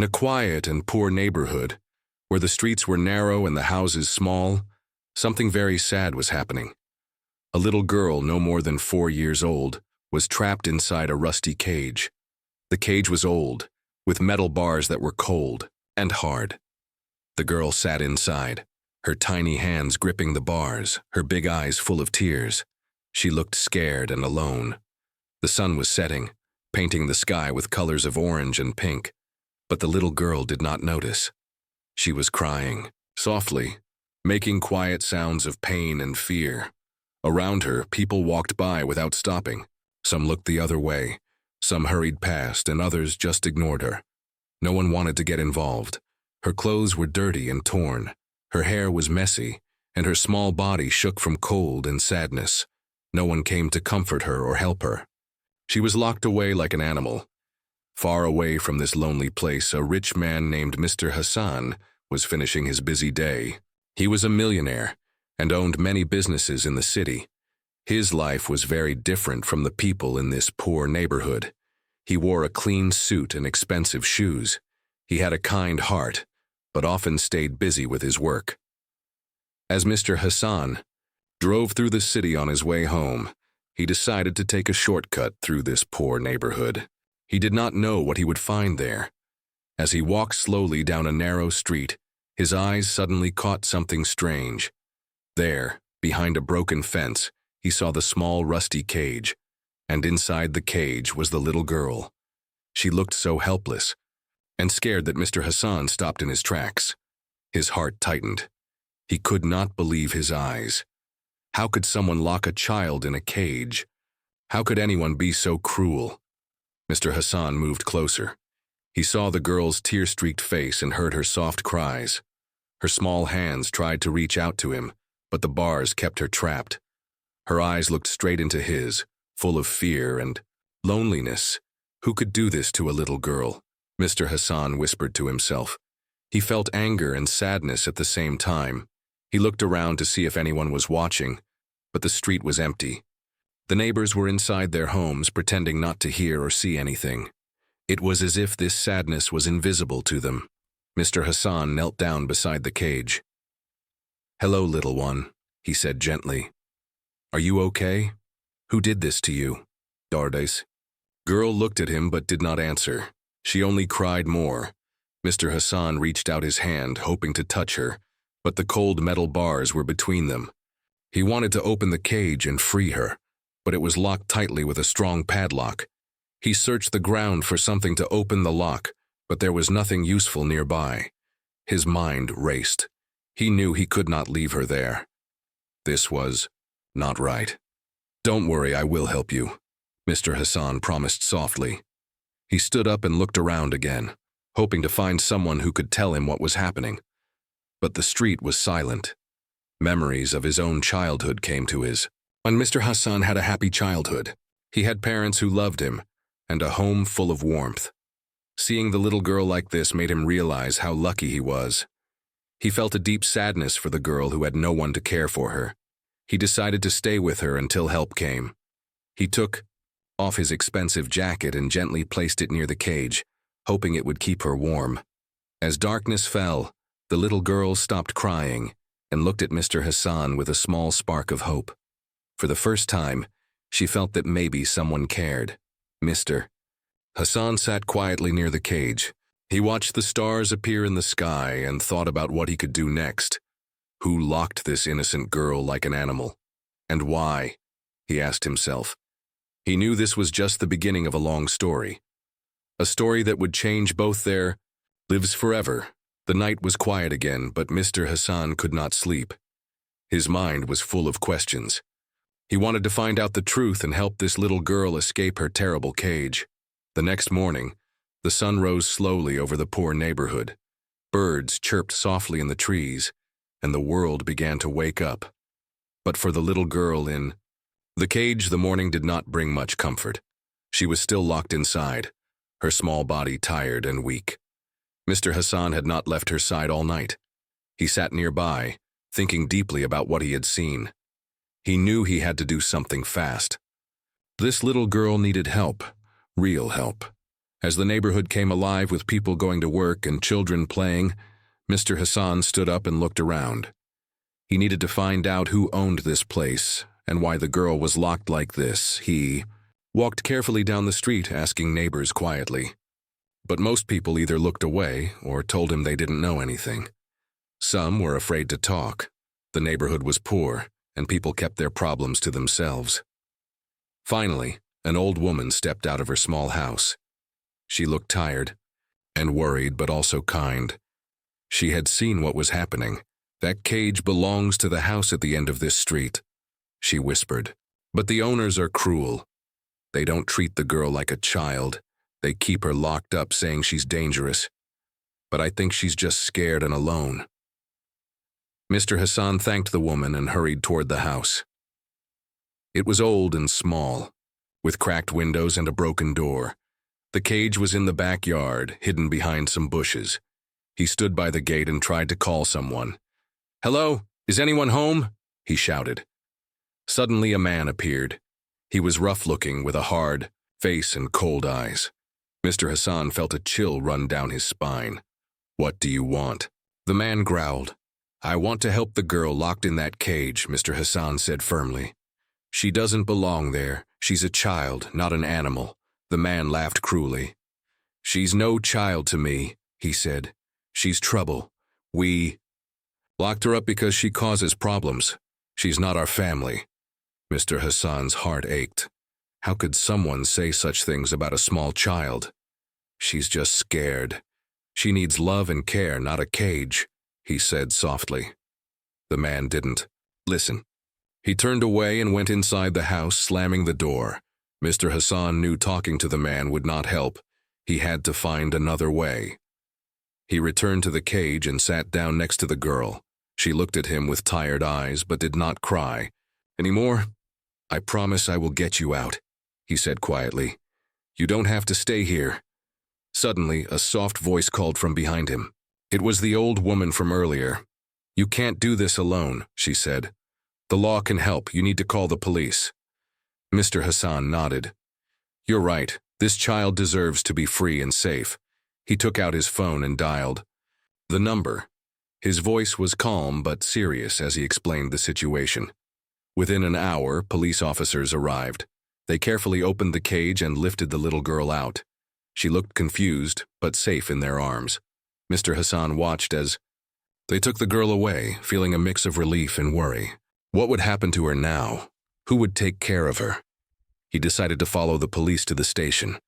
In a quiet and poor neighborhood, where the streets were narrow and the houses small, something very sad was happening. A little girl no more than 4 years old was trapped inside a rusty cage. The cage was old, with metal bars that were cold and hard. The girl sat inside, her tiny hands gripping the bars, her big eyes full of tears. She looked scared and alone. The sun was setting, painting the sky with colors of orange and pink, but the little girl did not notice. She was crying, softly, making quiet sounds of pain and fear. Around her, people walked by without stopping. Some looked the other way, some hurried past, and others just ignored her. No one wanted to get involved. Her clothes were dirty and torn. Her hair was messy, and her small body shook from cold and sadness. No one came to comfort her or help her. She was locked away like an animal. Far away from this lonely place, a rich man named Mr. Hassan was finishing his busy day. He was a millionaire and owned many businesses in the city. His life was very different from the people in this poor neighborhood. He wore a clean suit and expensive shoes. He had a kind heart, but often stayed busy with his work. As Mr. Hassan drove through the city on his way home, he decided to take a shortcut through this poor neighborhood. He did not know what he would find there. As he walked slowly down a narrow street, his eyes suddenly caught something strange. There, behind a broken fence, he saw the small rusty cage, and inside the cage was the little girl. She looked so helpless and scared that Mr. Hassan stopped in his tracks. His heart tightened. He could not believe his eyes. How could someone lock a child in a cage? How could anyone be so cruel? Mr. Hassan moved closer. He saw the girl's tear-streaked face and heard her soft cries. Her small hands tried to reach out to him, but the bars kept her trapped. Her eyes looked straight into his, full of fear and loneliness. Who could do this to a little girl? Mr. Hassan whispered to himself. He felt anger and sadness at the same time. He looked around to see if anyone was watching, but the street was empty. The neighbors were inside their homes, pretending not to hear or see anything. It was as if this sadness was invisible to them. Mr. Hassan knelt down beside the cage. "Hello, little one," he said gently. "Are you okay? Who did this to you?" Dardes. Girl looked at him but did not answer. She only cried more. Mr. Hassan reached out his hand, hoping to touch her, but the cold metal bars were between them. He wanted to open the cage and free her, but it was locked tightly with a strong padlock. He searched the ground for something to open the lock, but there was nothing useful nearby. His mind raced. He knew he could not leave her there. This was not right. "Don't worry, I will help you," Mr. Hassan promised softly. He stood up and looked around again, hoping to find someone who could tell him what was happening. But the street was silent. Memories of his own childhood came to his. And Mr. Hassan had a happy childhood. He had parents who loved him, and a home full of warmth. Seeing the little girl like this made him realize how lucky he was. He felt a deep sadness for the girl who had no one to care for her. He decided to stay with her until help came. He took off his expensive jacket and gently placed it near the cage, hoping it would keep her warm. As darkness fell, the little girl stopped crying and looked at Mr. Hassan with a small spark of hope. For the first time, she felt that maybe someone cared. Mr. Hassan sat quietly near the cage. He watched the stars appear in the sky and thought about what he could do next. Who locked this innocent girl like an animal? And why? He asked himself. He knew this was just the beginning of a long story. A story that would change both their lives forever. The night was quiet again, but Mr. Hassan could not sleep. His mind was full of questions. He wanted to find out the truth and help this little girl escape her terrible cage. The next morning, the sun rose slowly over the poor neighborhood. Birds chirped softly in the trees, and the world began to wake up. But for the little girl in the cage, the morning did not bring much comfort. She was still locked inside, her small body tired and weak. Mr. Hassan had not left her side all night. He sat nearby, thinking deeply about what he had seen. He knew he had to do something fast. This little girl needed help, real help, As the neighborhood came alive with people going to work and children playing, Mr. Hassan stood up and looked around. He needed to find out who owned this place and why the girl was locked like this. He walked carefully down the street, asking neighbors quietly. But most people either looked away or told him they didn't know anything. Some were afraid to talk. The neighborhood was poor, and people kept their problems to themselves. Finally, an old woman stepped out of her small house. She looked tired and worried, but also kind. She had seen what was happening. "That cage belongs to the house at the end of this street," she whispered. "But the owners are cruel. They don't treat the girl like a child. They keep her locked up, saying she's dangerous. But I think she's just scared and alone." Mr. Hassan thanked the woman and hurried toward the house. It was old and small, with cracked windows and a broken door. The cage was in the backyard, hidden behind some bushes. He stood by the gate and tried to call someone. "Hello, is anyone home?" he shouted. Suddenly a man appeared. He was rough-looking with a hard face and cold eyes. Mr. Hassan felt a chill run down his spine. "What do you want?" The man growled. "I want to help the girl locked in that cage," Mr. Hassan said firmly. "She doesn't belong there. She's a child, not an animal." The man laughed cruelly. "She's no child to me," he said. "She's trouble. We locked her up because she causes problems. She's not our family." Mr. Hassan's heart ached. How could someone say such things about a small child? "She's just scared. She needs love and care, not a cage," he said softly. The man didn't listen. He turned away and went inside the house, slamming the door. Mr. Hassan knew talking to the man would not help. He had to find another way. He returned to the cage and sat down next to the girl. She looked at him with tired eyes but did not cry. "Anymore? I promise I will get you out," he said quietly. "You don't have to stay here." Suddenly, a soft voice called from behind him. It was the old woman from earlier. "You can't do this alone," she said. "The law can help. You need to call the police." Mr. Hassan nodded. "You're right. This child deserves to be free and safe." He took out his phone and dialed the number. His voice was calm but serious as he explained the situation. Within an hour, police officers arrived. They carefully opened the cage and lifted the little girl out. She looked confused, but safe in their arms. Mr. Hassan watched as they took the girl away, feeling a mix of relief and worry. What would happen to her now? Who would take care of her? He decided to follow the police to the station.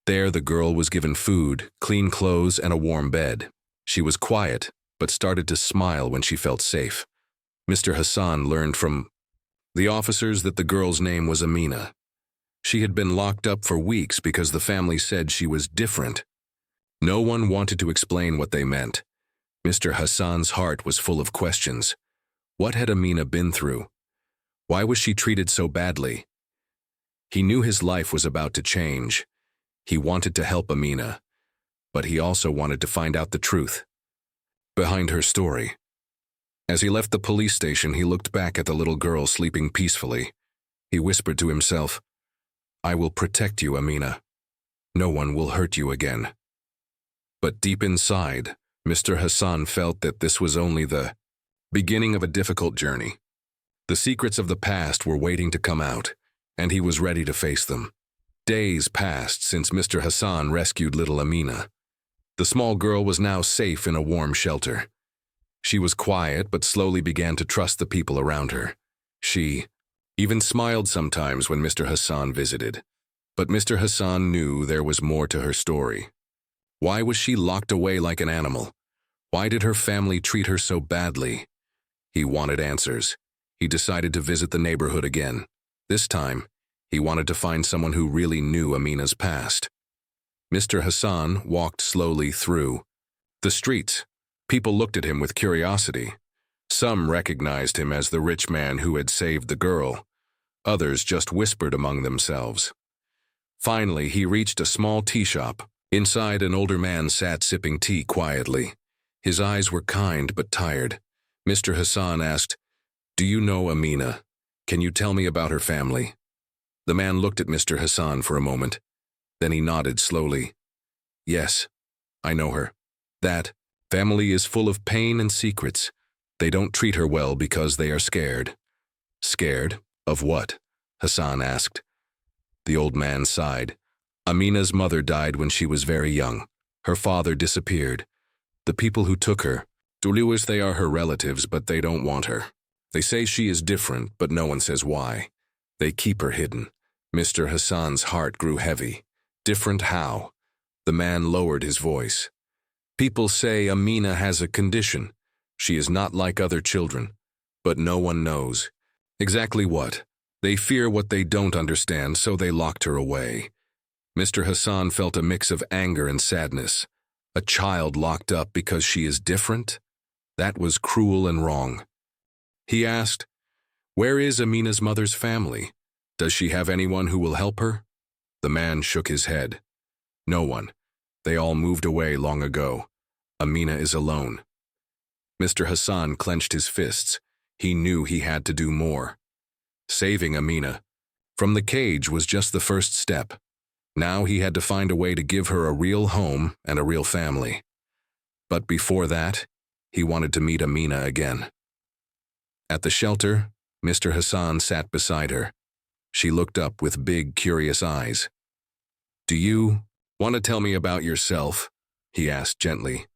There, the girl was given food, clean clothes, and a warm bed. She was quiet, but started to smile when she felt safe. Mr. Hassan learned from the officers that the girl's name was Amina. She had been locked up for weeks because the family said she was different. No one wanted to explain what they meant. Mr. Hassan's heart was full of questions. What had Amina been through? Why was she treated so badly? He knew his life was about to change. He wanted to help Amina, but he also wanted to find out the truth behind her story. As he left the police station, he looked back at the little girl sleeping peacefully. He whispered to himself, "I will protect you, Amina. No one will hurt you again." But deep inside, Mr. Hassan felt that this was only the beginning of a difficult journey. The secrets of the past were waiting to come out, and he was ready to face them. Days passed since Mr. Hassan rescued little Amina. The small girl was now safe in a warm shelter. She was quiet but slowly began to trust the people around her. She even smiled sometimes when Mr. Hassan visited. But Mr. Hassan knew there was more to her story. Why was she locked away like an animal? Why did her family treat her so badly? He wanted answers. He decided to visit the neighborhood again. This time, he wanted to find someone who really knew Amina's past. Mr. Hassan walked slowly through the streets. People looked at him with curiosity. Some recognized him as the rich man who had saved the girl. Others just whispered among themselves. Finally, he reached a small tea shop. Inside, an older man sat sipping tea quietly. His eyes were kind but tired. Mr. Hassan asked, "Do you know Amina? Can you tell me about her family?" The man looked at Mr. Hassan for a moment. Then he nodded slowly. Yes, I know her. That family is full of pain and secrets. They don't treat her well because they are scared. Scared? Of what? Hassan asked. The old man sighed. Amina's mother died when she was very young. Her father disappeared. The people who took her, Duluis, they are her relatives, but they don't want her. They say she is different, but no one says why. They keep her hidden. Mr. Hassan's heart grew heavy. Different how? The man lowered his voice. People say Amina has a condition. She is not like other children, but no one knows. Exactly what? They fear what they don't understand, so they locked her away. Mr. Hassan felt a mix of anger and sadness. A child locked up because she is different? That was cruel and wrong. He asked, "Where is Amina's mother's family? Does she have anyone who will help her?" The man shook his head. No one. They all moved away long ago. Amina is alone. Mr. Hassan clenched his fists. He knew he had to do more. Saving Amina from the cage was just the first step. Now he had to find a way to give her a real home and a real family. But before that, he wanted to meet Amina again. At the shelter, Mr. Hassan sat beside her. She looked up with big, curious eyes. "Do you want to tell me about yourself?" he asked gently.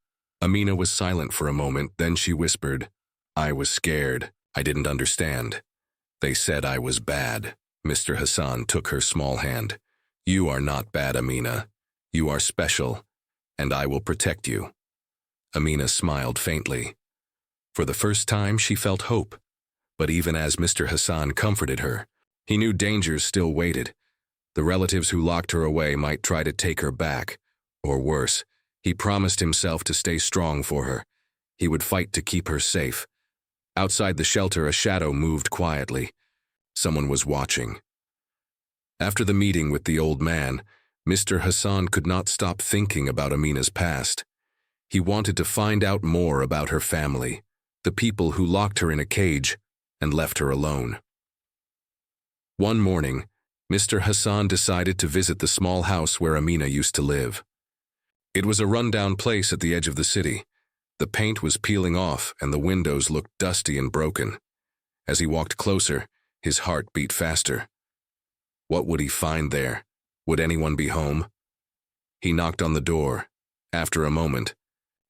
Amina was silent for a moment, then she whispered, "I was scared. I didn't understand. They said I was bad." Mr. Hassan took her small hand. "You are not bad, Amina. You are special, and I will protect you." Amina smiled faintly. For the first time, she felt hope. But even as Mr. Hassan comforted her, he knew dangers still waited. The relatives who locked her away might try to take her back. Or worse, he promised himself to stay strong for her. He would fight to keep her safe. Outside the shelter, a shadow moved quietly. Someone was watching. After the meeting with the old man, Mr. Hassan could not stop thinking about Amina's past. He wanted to find out more about her family, the people who locked her in a cage and left her alone. One morning, Mr. Hassan decided to visit the small house where Amina used to live. It was a rundown place at the edge of the city. The paint was peeling off and the windows looked dusty and broken. As he walked closer, his heart beat faster. What would he find there? Would anyone be home? He knocked on the door. After a moment,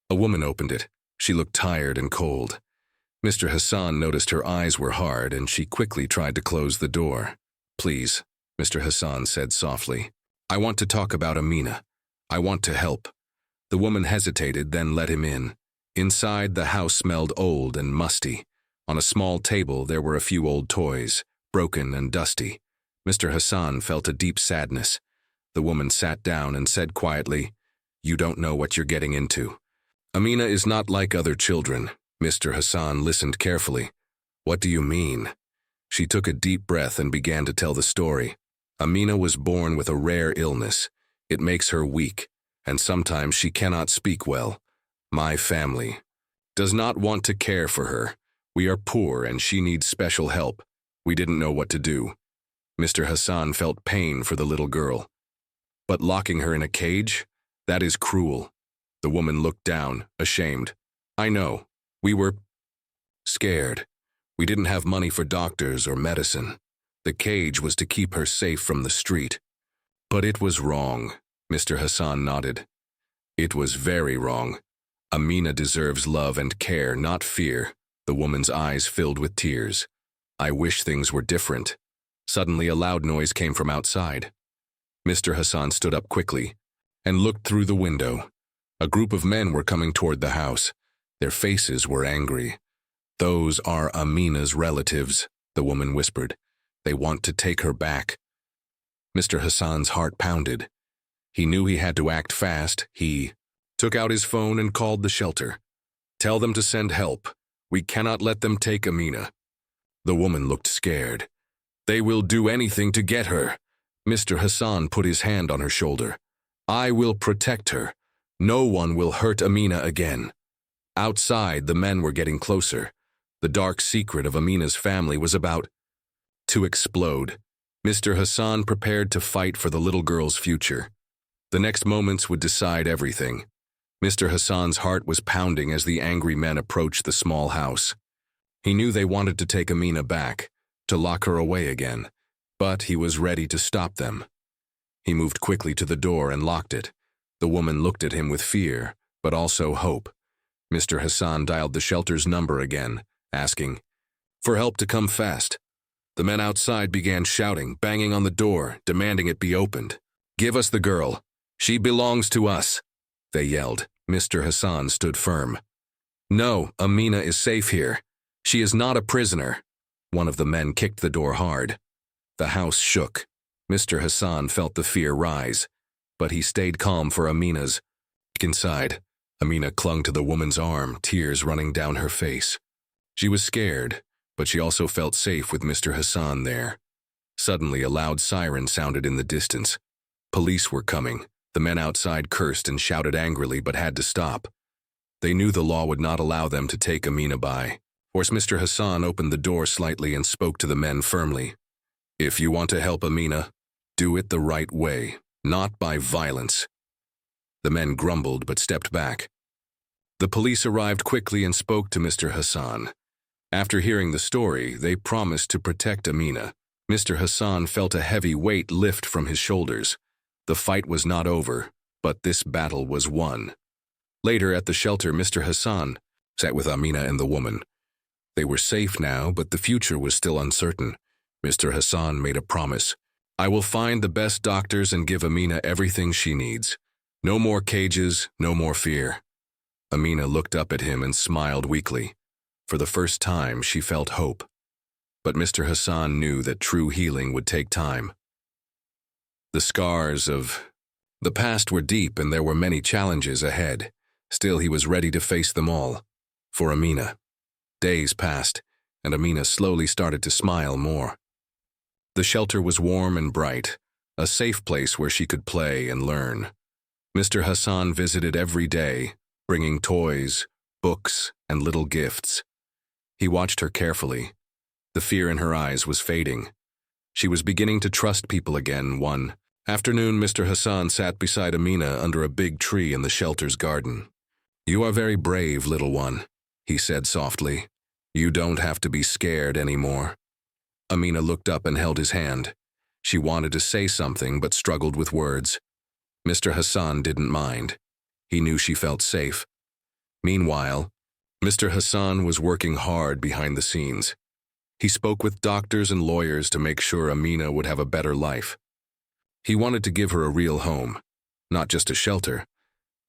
a woman opened it. She looked tired and cold. Mr. Hassan noticed her eyes were hard and she quickly tried to close the door. "Please," Mr. Hassan said softly. "I want to talk about Amina. I want to help." The woman hesitated, then let him in. Inside, the house smelled old and musty. On a small table, there were a few old toys, broken and dusty. Mr. Hassan felt a deep sadness. The woman sat down and said quietly, "You don't know what you're getting into. Amina is not like other children." Mr. Hassan listened carefully. "What do you mean?" She took a deep breath and began to tell the story. Amina was born with a rare illness. It makes her weak, and sometimes she cannot speak well. My family does not want to care for her. We are poor and she needs special help. We didn't know what to do. Mr. Hassan felt pain for the little girl. But locking her in a cage? That is cruel. The woman looked down, ashamed. "I know. We were scared. We didn't have money for doctors or medicine. The cage was to keep her safe from the street." "But it was wrong," Mr. Hassan nodded. "It was very wrong. Amina deserves love and care, not fear." The woman's eyes filled with tears. "I wish things were different." Suddenly, a loud noise came from outside. Mr. Hassan stood up quickly and looked through the window. A group of men were coming toward the house. Their faces were angry. "Those are Amina's relatives," the woman whispered. "They want to take her back." Mr. Hassan's heart pounded. He knew he had to act fast. He took out his phone and called the shelter. "Tell them to send help. We cannot let them take Amina." The woman looked scared. "They will do anything to get her." Mr. Hassan put his hand on her shoulder. "I will protect her. No one will hurt Amina again." Outside, the men were getting closer. The dark secret of Amina's family was about to explode. Mr. Hassan prepared to fight for the little girl's future. The next moments would decide everything. Mr. Hassan's heart was pounding as the angry men approached the small house. He knew they wanted to take Amina back, to lock her away again, but he was ready to stop them. He moved quickly to the door and locked it. The woman looked at him with fear, but also hope. Mr. Hassan dialed the shelter's number again, asking for help to come fast. The men outside began shouting, banging on the door, demanding it be opened. "Give us the girl. She belongs to us," they yelled. Mr. Hassan stood firm. "No, Amina is safe here. She is not a prisoner." One of the men kicked the door hard. The house shook. Mr. Hassan felt the fear rise, but he stayed calm for Amina's. Inside, Amina clung to the woman's arm, tears running down her face. She was scared, but she also felt safe with Mr. Hassan there. Suddenly, a loud siren sounded in the distance. Police were coming. The men outside cursed and shouted angrily but had to stop. They knew the law would not allow them to take Amina by. Force Mr. Hassan opened the door slightly and spoke to the men firmly. "If you want to help Amina, do it the right way, not by violence." The men grumbled but stepped back. The police arrived quickly and spoke to Mr. Hassan. After hearing the story, they promised to protect Amina. Mr. Hassan felt a heavy weight lift from his shoulders. The fight was not over, but this battle was won. Later at the shelter, Mr. Hassan sat with Amina and the woman. They were safe now, but the future was still uncertain. Mr. Hassan made a promise. "I will find the best doctors and give Amina everything she needs. No more cages, no more fear." Amina looked up at him and smiled weakly. For the first time, she felt hope. But Mr. Hassan knew that true healing would take time. The scars of the past were deep and there were many challenges ahead. Still, he was ready to face them all. For Amina. Days passed, and Amina slowly started to smile more. The shelter was warm and bright, a safe place where she could play and learn. Mr. Hassan visited every day, bringing toys, books, and little gifts. He watched her carefully. The fear in her eyes was fading. She was beginning to trust people again. One afternoon, Mr. Hassan sat beside Amina under a big tree in the shelter's garden. "You are very brave, little one," he said softly. "You don't have to be scared anymore." Amina looked up and held his hand. She wanted to say something but struggled with words. Mr. Hassan didn't mind. He knew she felt safe. Meanwhile, Mr. Hassan was working hard behind the scenes. He spoke with doctors and lawyers to make sure Amina would have a better life. He wanted to give her a real home, not just a shelter.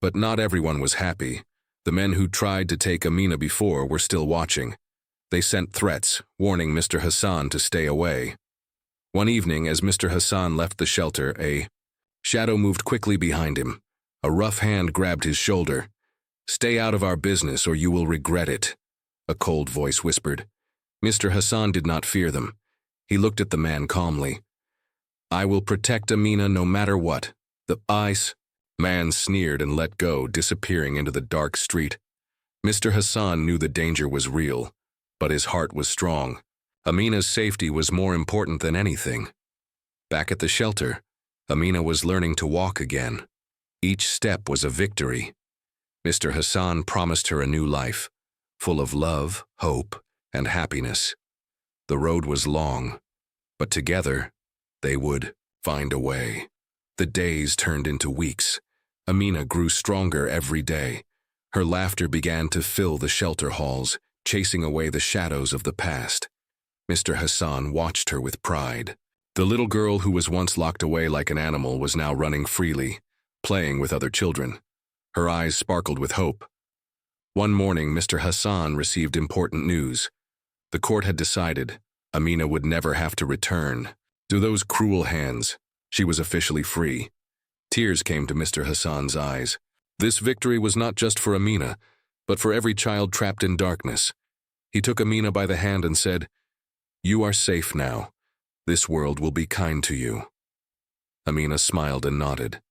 But not everyone was happy. The men who tried to take Amina before were still watching. They sent threats, warning Mr. Hassan to stay away. One evening, as Mr. Hassan left the shelter, a shadow moved quickly behind him. A rough hand grabbed his shoulder. "Stay out of our business or you will regret it," a cold voice whispered. Mr. Hassan did not fear them. He looked at the man calmly. "I will protect Amina no matter what." The man sneered and let go, disappearing into the dark street. Mr. Hassan knew the danger was real, but his heart was strong. Amina's safety was more important than anything. Back at the shelter, Amina was learning to walk again. Each step was a victory. Mr. Hassan promised her a new life, full of love, hope, and happiness. The road was long, but together, they would find a way. The days turned into weeks. Amina grew stronger every day. Her laughter began to fill the shelter halls, chasing away the shadows of the past. Mr. Hassan watched her with pride. The little girl who was once locked away like an animal was now running freely, playing with other children. Her eyes sparkled with hope. One morning, Mr. Hassan received important news. The court had decided Amina would never have to return to those cruel hands. She was officially free. Tears came to Mr. Hassan's eyes. This victory was not just for Amina, but for every child trapped in darkness. He took Amina by the hand and said, "You are safe now. This world will be kind to you." Amina smiled and nodded.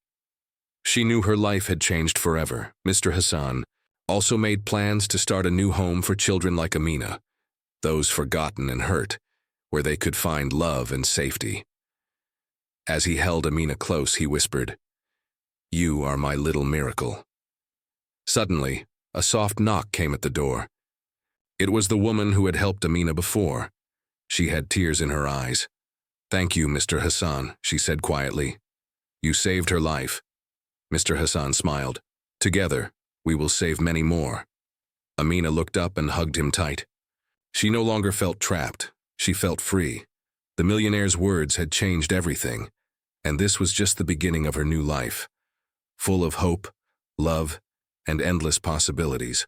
She knew her life had changed forever. Mr. Hassan also made plans to start a new home for children like Amina, those forgotten and hurt, where they could find love and safety. As he held Amina close, he whispered, You are my little miracle." Suddenly, a soft knock came at the door. It was the woman who had helped Amina before. She had tears in her eyes. "Thank you, Mr. Hassan," she said quietly. "You saved her life." Mr. Hassan smiled. "Together, we will save many more." Amina looked up and hugged him tight. She no longer felt trapped. She felt free. The millionaire's words had changed everything, and this was just the beginning of her new life, full of hope, love, and endless possibilities.